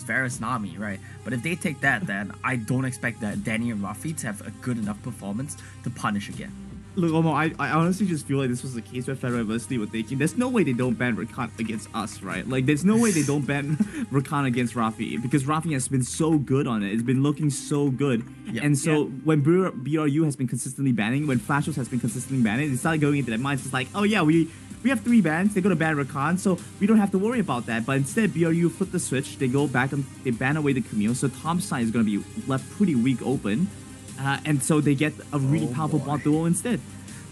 against Varus Nami, right? But if they take that, then I don't expect that Danny and Rafi to have a good enough performance to punish again. Look, Omar, I honestly just feel like this was the case where FENNEL University were thinking, there's no way they don't ban Rakan against us, right? Like, there's no way they don't ban Rakan against Rafi, because Rafi has been so good on it. It's been looking so good. Yep. And so when BRU has been consistently banning, when Flashos has been consistently banning, they started going into their minds. It's like, oh yeah, we have 3 bans, they're going to ban Rakan, so we don't have to worry about that. But instead, BRU flip the switch, they go back and they ban away the Camille, so Tom's side is going to be left pretty weak open. And so they get a really powerful bot duo instead.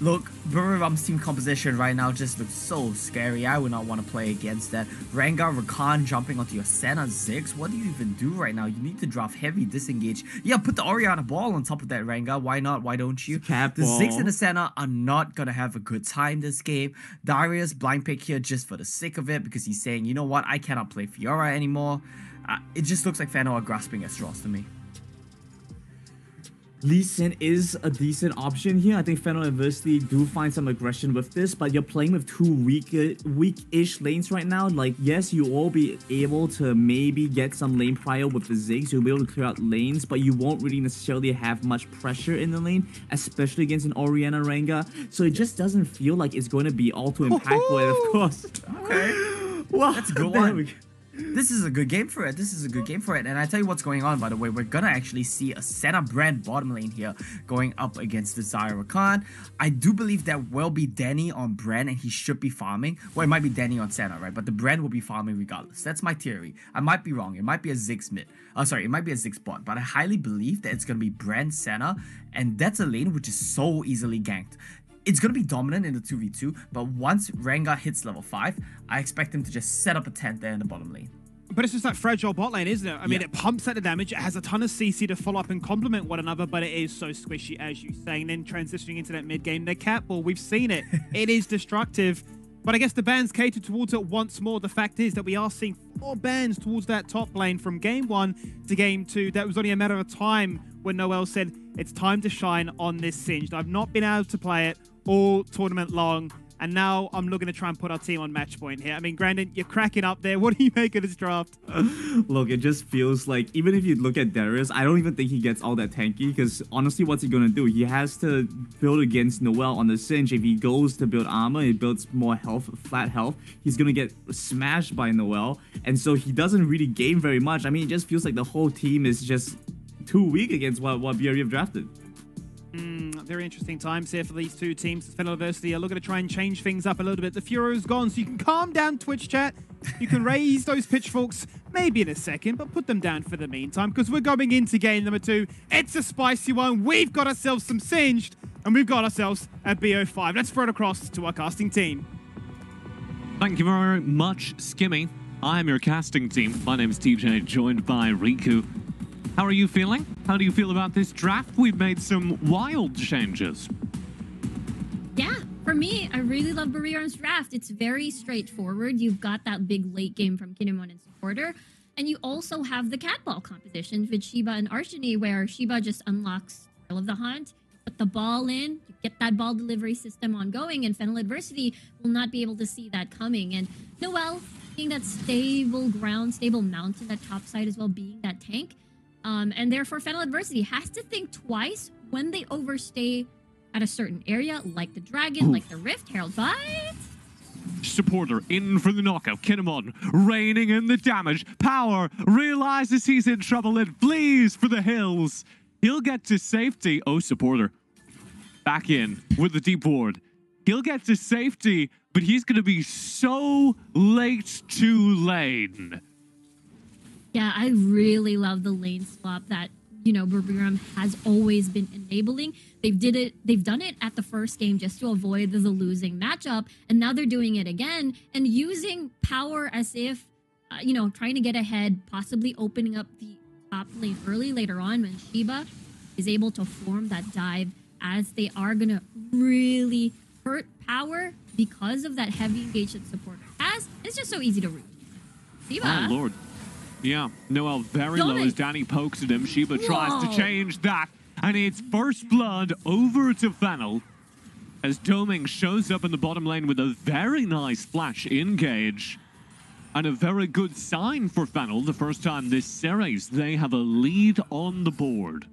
Look, BURIRAM's team composition right now just looks so scary. I would not want to play against that. Rengar, Rakan jumping onto your Senna, Ziggs. What do you even do right now? You need to draft heavy, disengage. Yeah, put the Orianna ball on top of that Rengar. Why not? Why don't you? The Ziggs and the Senna are not going to have a good time this game. Darius blind pick here just for the sake of it because he's saying, you know what, I cannot play Fiora anymore. It just looks like FENNEL are grasping at straws to me. Lee Sin is a decent option here. I think FENNEL University do find some aggression with this, but you're playing with 2 weak-ish lanes right now. Like, yes, you will be able to maybe get some lane prior with the Ziggs. You'll be able to clear out lanes, but you won't really necessarily have much pressure in the lane, especially against an Orianna Rengar. So it just doesn't feel like it's going to be all too impactful, and of course. Okay. Well, that's a good one. This is a good game for it. This is a good game for it. And I tell you what's going on, by the way. We're going to actually see a Senna Brand bottom lane here going up against the Zyra Khan. I do believe that will be Danny on Brand and he should be farming. Well, it might be Danny on Senna, right? But the Brand will be farming regardless. That's my theory. I might be wrong. It might be a Ziggs mid. Sorry, it might be a Ziggs bot. But I highly believe that it's going to be Brand Senna. And that's a lane which is so easily ganked. It's going to be dominant in the 2v2, but once Rengar hits level 5, I expect him to just set up a tent there in the bottom lane. But it's just that fragile bot lane, isn't it? I mean, it pumps out the damage, it has a ton of CC to follow up and complement one another, but it is so squishy, as you say. And then transitioning into that mid-game, the cat ball, we've seen it. It is destructive. But I guess the bans cater towards it once more. The fact is that we are seeing 4 bans towards that top lane from game 1 to game 2. That was only a matter of time when Noel said, it's time to shine on this Singed. I've not been able to play it all tournament long, and now I'm looking to try and put our team on match point here. I mean, Grandin, you're cracking up there. What do you make of this draft? Look, it just feels like, even if you look at Darius, I don't even think he gets all that tanky, because honestly, what's he going to do? He has to build against Noel on the Singe. If he goes to build armor, he builds more health, flat health, he's going to get smashed by Noel, and so he doesn't really gain very much. I mean, it just feels like the whole team is just too weak against what BRU have drafted. Very interesting times here for these 2 teams. FENNEL University are looking to try and change things up a little bit. The Furo's gone, so you can calm down, Twitch chat. You can raise those pitchforks maybe in a second, but put them down for the meantime, because we're going into game number 2. It's a spicy one. We've got ourselves some Singed, and we've got ourselves a BO5. Let's throw it across to our casting team. Thank you very much, Skimmy. I'm your casting team. My name is TJ, joined by Riku. How are you feeling? How do you feel about this draft? We've made some wild changes. Yeah, for me, I really love BURIRAM's draft. It's very straightforward. You've got that big late game from Kinemon and Supporter, and you also have the cat ball composition with Shiba and Arshini, where Shiba just unlocks Thrill of the Hunt, put the ball in, you get that ball delivery system ongoing, and FENNEL Adversity will not be able to see that coming. And Noel, being that stable ground, stable mountain, that top side as well, being that tank, and therefore FENNEL Adversity has to think twice when they overstay at a certain area, like the dragon, like the Rift Herald, but... Supporter in for the knockout. Kinemon raining in the damage. Power realizes he's in trouble and flees for the hills. He'll get to safety. Oh, Supporter back in with the deep ward. He'll get to safety, but he's going to be so late to lane. Yeah, I really love the lane swap that, you know, BURIRAM has always been enabling. They've done it at the first game just to avoid the losing matchup, and now they're doing it again and using power as if, you know, trying to get ahead, possibly opening up the top lane early later on when Shiba is able to form that dive, as they are going to really hurt power because of that heavy engage that Supporter has. It's just so easy to reach. Shiba. Oh, Lord. Yeah, Noel very low as Danny pokes at him. Shiba tries to change that, and it's first blood over to FENNEL as Doming shows up in the bottom lane with a very nice flash engage. And a very good sign for FENNEL. The first time this series, they have a lead on the board.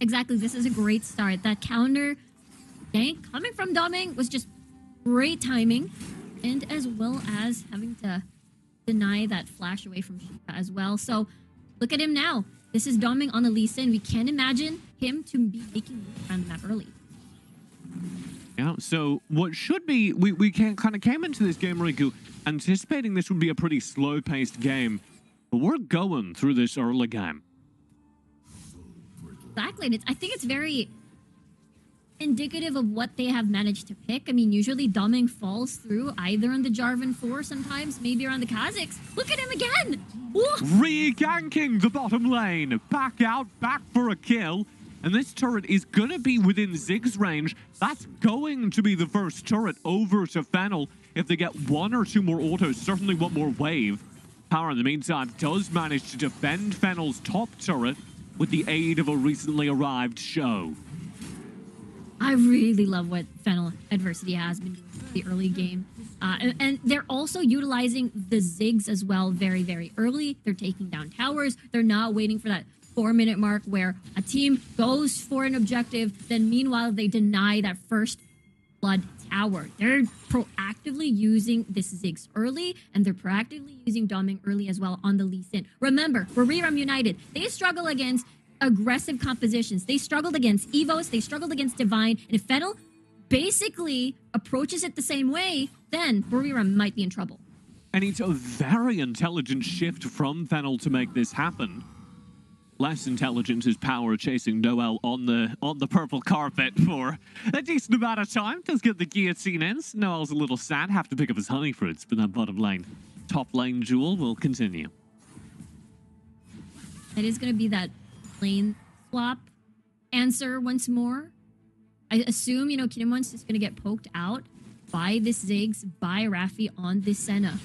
Exactly. This is a great start. That counter gank coming from Doming was just great timing. And as well as having to deny that flash away from Shiba as well. So look at him now. This is Doming on the Lee Sin. We can't imagine him to be making moves around the map early. Yeah, so what should be, we kind of came into this game, Riku, anticipating this would be a pretty slow-paced game, but we're going through this early game. Exactly. And I think it's very indicative of what they have managed to pick. I mean, usually Doming falls through either on the Jarvan 4, sometimes maybe around the Kazakhs. Look at him again! Re-ganking the bottom lane. Back out, back for a kill. And this turret is going to be within Zig's range. That's going to be the first turret over to FENNEL. If they get one or two more autos, certainly one more wave. Power, in the meantime, does manage to defend FENNEL's top turret with the aid of a recently arrived show. I really love what FENNEL Adversity has been doing in the early game. And they're also utilizing the Ziggs as well very, very early. They're taking down towers. They're not waiting for that 4-minute mark where a team goes for an objective, then meanwhile they deny that first blood tower. They're proactively using this Ziggs early, and they're proactively using Doming early as well on the Lee Sin. Remember, BURIRAM United, they struggle against aggressive compositions. They struggled against Evos, they struggled against Divine, and if FENNEL basically approaches it the same way, then BURIRAM might be in trouble. And it's a very intelligent shift from FENNEL to make this happen. Less intelligent is Power chasing Noel on the purple carpet for a decent amount of time. Does get the guillotine in. Noel's a little sad, have to pick up his honey fruits, but that bottom lane, top lane duel will continue. It is going to be that lane swap answer once more. I assume, Kinemon's just going to get poked out by this Ziggs, by Raffi on this Senna.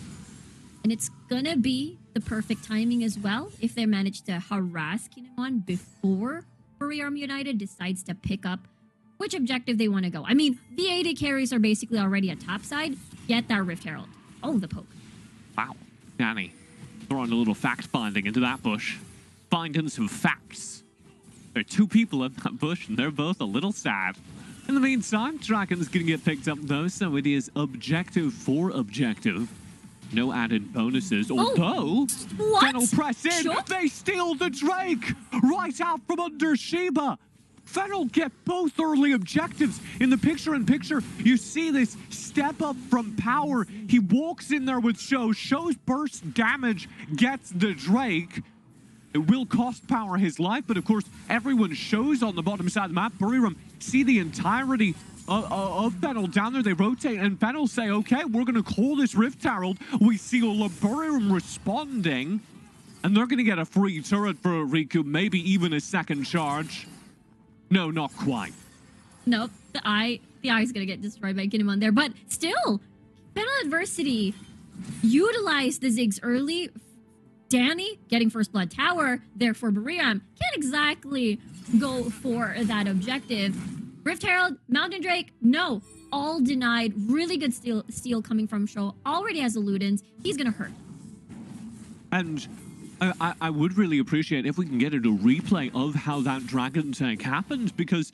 And it's going to be the perfect timing as well if they manage to harass Kinemon before BURIRAM United decides to pick up which objective they want to go. I mean, the AD carries are basically already at topside. Get that Rift Herald. Oh, the poke. Wow. Danny throwing a little fact-finding into that bush. Finding some facts. There are two people in that bush, and they're both a little sad. In the meantime, Dragon's going to get picked up, though, so it is objective for objective. No added bonuses, although FENNEL press in, Sure. They steal the Drake right out from under Shiba. FENNEL get both early objectives. In the picture-in-picture, you see this step up from Power. He walks in there with Show's burst damage, gets the Drake. It will cost Power his life, but of course, everyone shows on the bottom side of the map. BURIRAM see the entirety of FENNEL down there. They rotate, and FENNEL say, okay, we're going to call this Rift Herald. We see BURIRAM responding, and they're going to get a free turret for Riku, maybe even a second charge. No, not quite. Nope, the eye is going to get destroyed by Kinemon there, but still, FENNEL Adversity utilized the Ziggs early. Danny getting first blood tower, therefore BURIRAM can't exactly go for that objective. Rift Herald, Mountain Drake, no. All denied. Really good steal coming from Show. Already has a Ludens. He's going to hurt. And I would really appreciate if we can get a replay of how that Dragon tank happened, because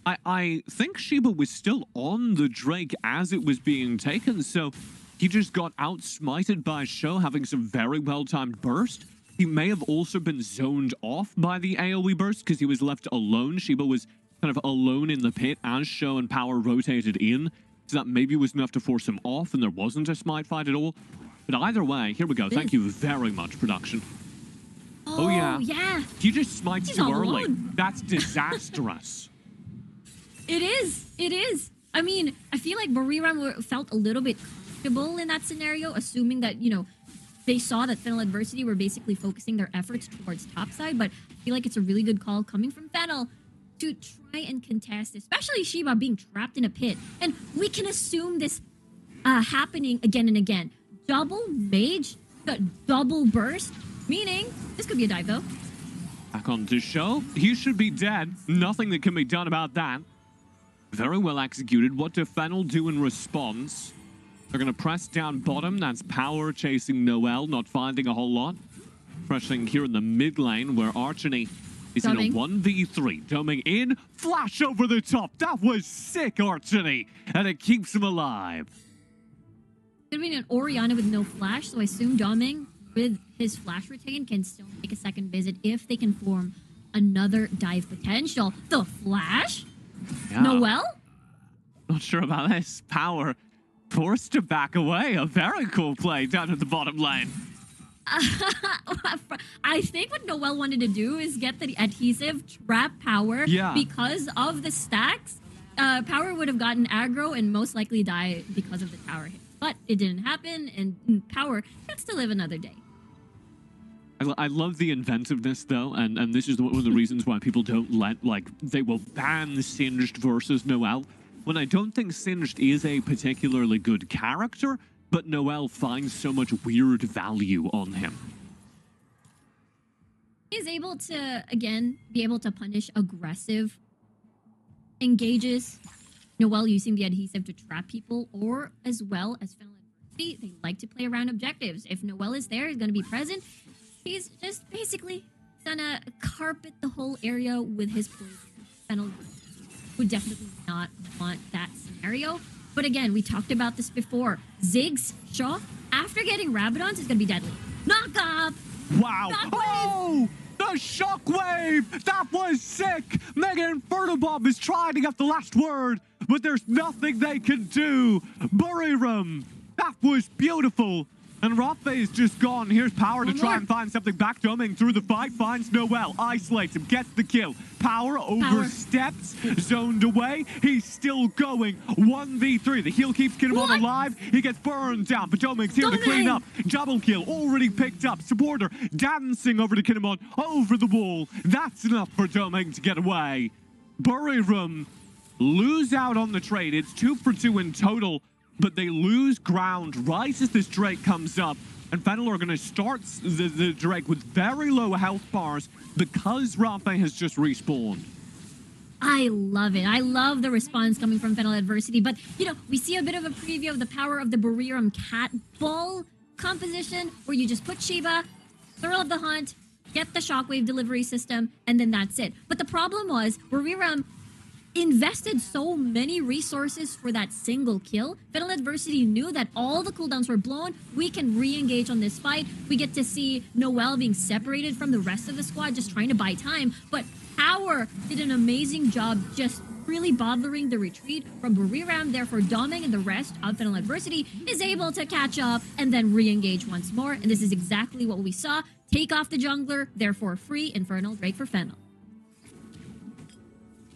I think Shiba was still on the Drake as it was being taken, so he just got outsmited by Show, having some very well-timed burst. He may have also been zoned off by the AoE burst because he was left alone. Shiba was kind of alone in the pit as Show and Power rotated in, so that maybe was enough to force him off and there wasn't a smite fight at all. But either way, here we go. Thank you very much, production. Oh yeah. He just smites He's too all early. alone. That's disastrous. It is. I mean, I feel like BURIRAM felt a little bit comfortable in that scenario, assuming that, they saw that FENNEL Adversity were basically focusing their efforts towards topside, but I feel like it's a really good call coming from FENNEL to try and contest, especially Shiba being trapped in a pit. And we can assume this happening again and again. Double mage, got double burst, meaning this could be a dive though. Back on to Show. He should be dead. Nothing that can be done about that. Very well executed. What do FENNEL do in response? They're going to press down bottom. That's Power chasing Noel, not finding a whole lot. Pressing here in the mid lane where Archony is in a 1v3. Doming in, flash over the top. That was sick, Archony. And it keeps him alive. Could be an Orianna with no flash, so I assume Doming with his flash retain can still make a second visit if they can form another dive potential. The flash? Yeah. Noel? Not sure about this. Power forced to back away. A very cool play down at the bottom lane. I think what Noel wanted to do is get the adhesive, trap Power. Yeah. Because of the stacks, Power would have gotten aggro and most likely die because of the tower hit. But it didn't happen, and Power gets to live another day. I love the inventiveness, though, and this is one of the reasons why people don't they will ban Singed versus Noel, when I don't think Singed is a particularly good character, but Noel finds so much weird value on him. He's able to, again, be able to punish aggressive engages. Noel using the adhesive to trap people, or as well as FENNEL Adversity, they like to play around objectives. If Noel is there, he's going to be present. He's just basically gonna carpet the whole area with his poison. FENNEL would definitely not want that scenario. But again, we talked about this before. Ziggs, Shaw, after getting Rabadons, is gonna be deadly. Knock up! Wow! Oh! The shockwave! That was sick! Mega Inferno Bomb is trying to get the last word, but there's nothing they can do. BURIRAM! That was beautiful. And Rafe is just gone. Here's Power to try and find something back. Doming through the fight, finds Noel, isolates him, gets the kill. Power oversteps, zoned away. He's still going. 1v3. The heal keeps Kinemon alive. He gets burned down, but Doming's here to clean up. Double kill already picked up. Supporter dancing over to Kinemon, over the wall. That's enough for Doming to get away. BURIRAM lose out on the trade. It's 2 for 2 in total. But they lose ground right as this Drake comes up. And FENNEL are going to start the Drake with very low health bars because Rafe has just respawned. I love it. I love the response coming from FENNEL Adversity. But, you know, we see a bit of a preview of the power of the BURIRAM cat ball composition, where you just put Shiba, Thrill of the Hunt, get the shockwave delivery system, and then that's it. But the problem was BURIRAM invested so many resources for that single kill. FENNEL Adversity knew that all the cooldowns were blown. We can re-engage on this fight. We get to see Noel being separated from the rest of the squad, just trying to buy time. But Power did an amazing job just really bothering the retreat from BURIRAM. Therefore, Doming and the rest of FENNEL Adversity is able to catch up and then re-engage once more. And this is exactly what we saw. Take off the jungler, therefore free Infernal Drake for FENNEL.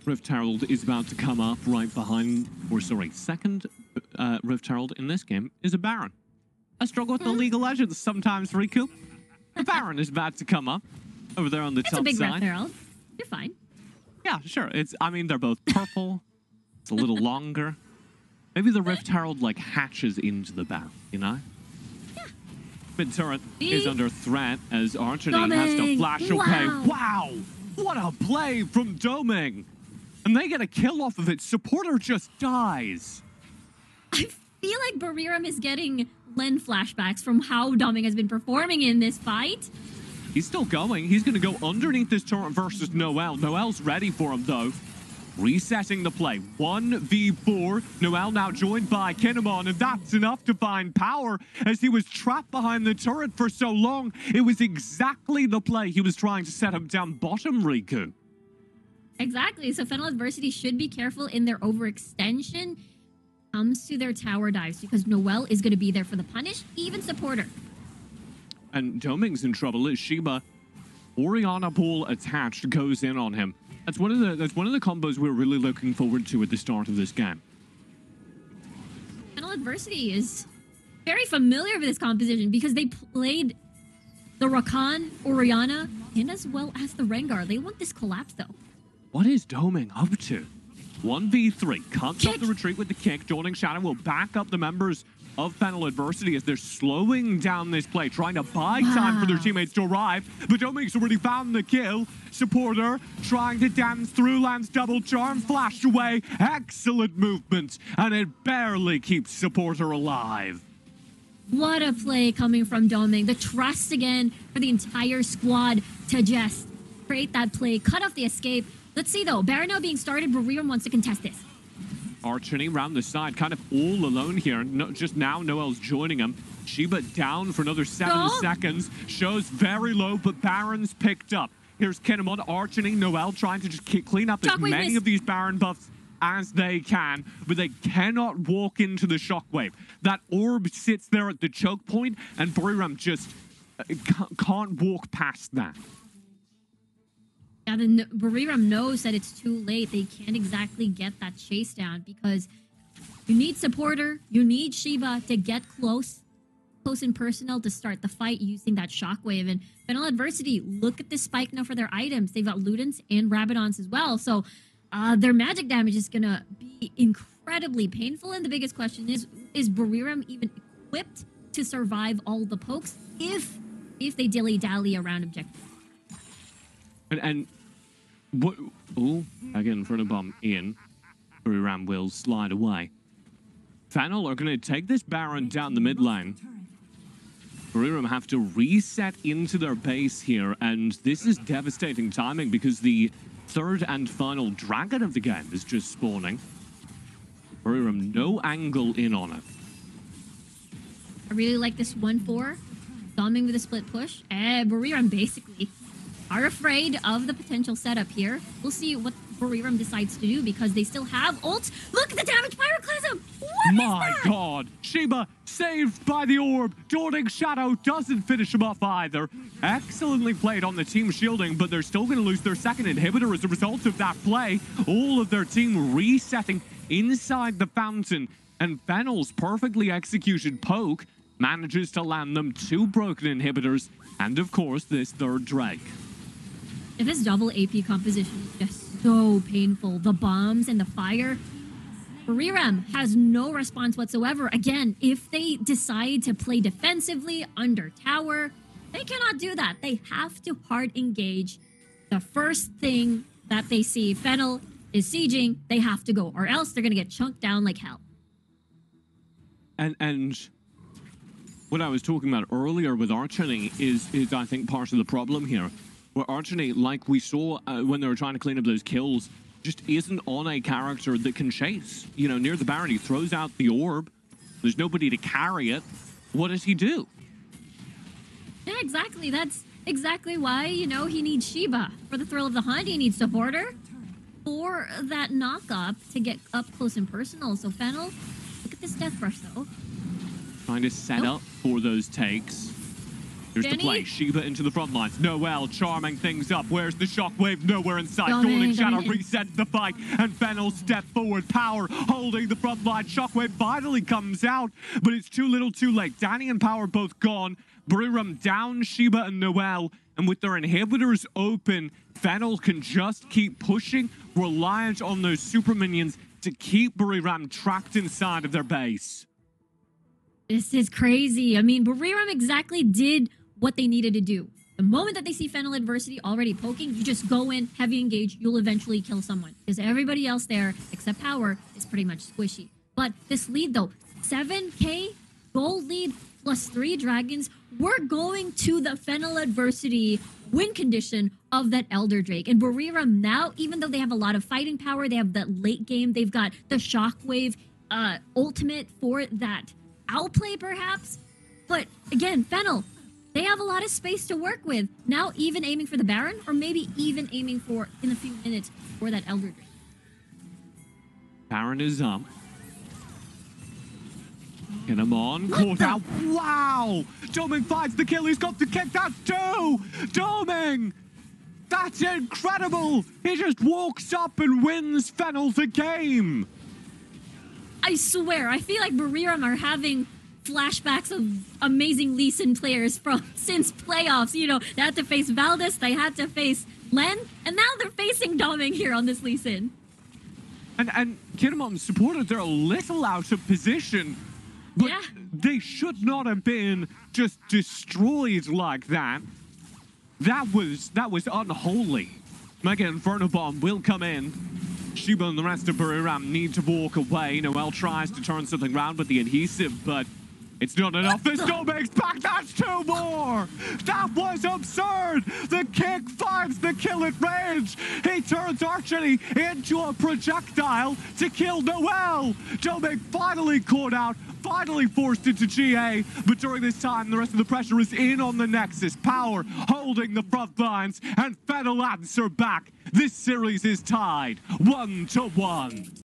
Rift Herald is about to come up right behind, or sorry, second Rift Herald in this game is a Baron. I struggle with the League of Legends sometimes, Riku. The Baron is about to come up over there on the top side. It's a big Rift Herald. You're fine. Yeah, sure. I mean, they're both purple. It's a little longer. Maybe the Rift Herald, like, hatches into the battle, you know? Yeah. Mid turret is under threat as Archony has to flash away. Wow! What a play from Doming! And they get a kill off of it. Supporter just dies. I feel like BURIRAM is getting Len flashbacks from how Doming has been performing in this fight. He's still going. He's going to go underneath this turret versus Noel. Noel's ready for him, though. Resetting the play. 1v4. Noel now joined by Kinemon, and that's enough to find Power as he was trapped behind the turret for so long. It was exactly the play he was trying to set him down bottom, Riku. Exactly. So FENNEL Adversity should be careful in their overextension comes to their tower dives, because Noel is going to be there for the punish, even Supporter. And Doming's in trouble as Shiba, Orianna pool attached, goes in on him. That's one of the combos we're really looking forward to at the start of this game. FENNEL Adversity is very familiar with this composition because they played the Rakan, Orianna, and as well as the Rengar. They want this collapse, though. What is Doming up to? 1v3. Cuts off the retreat with the kick. Dawning Shadow will back up the members of FENNEL Adversity as they're slowing down this play, trying to buy time for their teammates to arrive. But Doming's already found the kill. Supporter trying to dance through, lands double charm, flash away. Excellent movement, and it barely keeps Supporter alive. What a play coming from Doming. The trust again for the entire squad to just create that play, cut off the escape. Let's see though, Baron now being started, BURIRAM wants to contest this. Archony round the side, kind of all alone here. Just now, Noel's joining him. Shiba down for another 7 seconds. Shows very low, but Baron's picked up. Here's Kinemon, Archony, Noel trying to just clean up as many of these Baron buffs as they can, but they cannot walk into the Shockwave. That orb sits there at the choke point, and BURIRAM just can't walk past that. Yeah, the BURIRAM knows that it's too late. They can't exactly get that chase down because you need Supporter, you need Shiba to get close in personnel to start the fight using that Shockwave. And FENNEL Adversity, look at this spike now for their items. They've got Ludens and Rabadons as well. So their magic damage is going to be incredibly painful. And the biggest question is BURIRAM even equipped to survive all the pokes if they dilly-dally around objectives? And what? Oh, again, front of bomb in. BURIRAM will slide away. FENNEL are going to take this Baron down the mid lane. BURIRAM have to reset into their base here, and this is devastating timing because the third and final dragon of the game is just spawning. BURIRAM no angle in on it. I really like this 1-4. Doming with a split push. BURIRAM basically are afraid of the potential setup here. We'll see what BURIRAM decides to do because they still have ults. Look at the damage Pyroclasm! What My is that? God! Shiba saved by the orb. Dawning Shadow doesn't finish him off either. Excellently played on the team shielding, but they're still going to lose their second inhibitor as a result of that play. All of their team resetting inside the fountain, and FENNEL's perfectly executed poke manages to land them 2 broken inhibitors, and of course this third Drake. If this double AP composition is just so painful, the bombs and the fire, BURIRAM has no response whatsoever. Again, if they decide to play defensively under tower, they cannot do that. They have to hard engage. The first thing that they see, FENNEL is sieging, they have to go, or else they're going to get chunked down like hell. And what I was talking about earlier with Archony is I think part of the problem here. Where Archony, like we saw when they were trying to clean up those kills, just isn't on a character that can chase. You know, near the Baron, he throws out the orb. There's nobody to carry it. What does he do? Yeah, exactly. That's exactly why, you know, he needs Shiba. For the thrill of the hunt, he needs Supporter. For that knock-up to get up close and personal. So FENNEL, look at this death rush, though. Trying to set up for those takes. Here's the play. Shiba into the front lines. Noel charming things up. Where's the Shockwave? Nowhere in sight. Dawning Shadow resets the fight. And FENNEL step forward. Power holding the front line. Shockwave finally comes out, but it's too little too late. Danny and Power both gone. BURIRAM down Shiba and Noel. And with their inhibitors open, FENNEL can just keep pushing, reliant on those super minions to keep BURIRAM trapped inside of their base. This is crazy. I mean, BURIRAM exactly did what they needed to do. The moment that they see FENNEL Adversity already poking, you just go in, heavy engage, you'll eventually kill someone. Because everybody else there, except Power, is pretty much squishy. But this lead though, 7k gold lead plus 3 dragons, we're going to the FENNEL Adversity win condition of that Elder Drake. And BURIRAM now, even though they have a lot of fighting power, they have that late game, they've got the Shockwave ultimate for that outplay perhaps. But again, FENNEL, they have a lot of space to work with. Now even aiming for the Baron, or maybe even aiming for, in a few minutes, for that Elder Drake. Baron is up. Get him on. Caught out. Wow! Doming finds the kill. He's got the kick. That's 2! Doming! That's incredible! He just walks up and wins FENNEL the game. I swear, I feel like BURIRAM are having flashbacks of amazing Lee Sin players from since playoffs. You know, they had to face Valdez, they had to face Len, and now they're facing Doming here on this Lee Sin. And Kinemon's supporters, they're a little out of position. But Yeah. they should not have been just destroyed like that. That was unholy. Mega Inferno Bomb will come in. Shiba and the rest of Buriram need to walk away. Noelle tries to turn something around with the adhesive, but it's not enough. This no makes back. That's 2 more. That was absurd. The kick finds the kill at range. He turns Archery into a projectile to kill Noelle. Dominic finally caught out, finally forced into GA. But during this time, the rest of the pressure is in on the Nexus. Power holding the front lines, and FENNEL answer back. This series is tied 1-1.